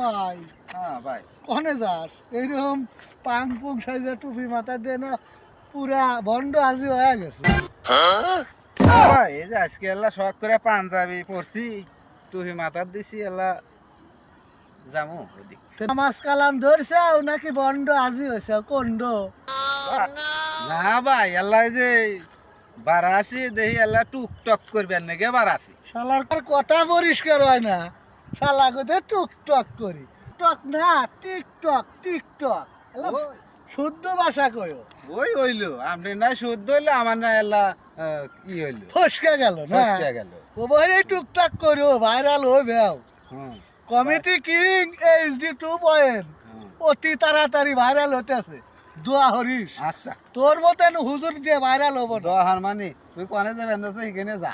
ভাই হ্যাঁ ভাই। কনে যাস এইরকম পাং পুং সাইজের টুপি মাথা দিয়ে না পুরা ভন্ড আজি হয়ে গেছে। ভাই এই যে আজকে এলা শখ করে পাঞ্জাবি পরছি, টুপি মাথার দিছি, এলা যামু ওদিক। নামাজ কালাম ধরছে নাকি বন্ড আজি হয়েছে কন্ড? না ভাই, এলা এই যে বাড়া আছি দেখি, এলা টুকটক করবেন নাকি বাড়াছি। শালার কথা পরিষ্কার হয় না, শালা কোথায় টুকটক করি, টক না টিকটক টিকটক এলা শুদ্ধ ভাষা কয়ো। ওই হইলো, আপনি না শুদ্ধ হইলো, আমার না এলা কি হইলো, ফসকে গেল না ফসকে গেল। ও বাইরে টুকটাক করো ভাইরাল হয়ে বেও। হুম কমিটি কিং এইচডি 2 হুম। অতি তাড়াতাড়ি ভাইরাল হতেছে। দোয়া হরিস আচ্ছা তোর মতন হুজুর দিয়ে ভাইরাল হবো না। দহার মানে তুই কনে যাবেন, এখানে যা।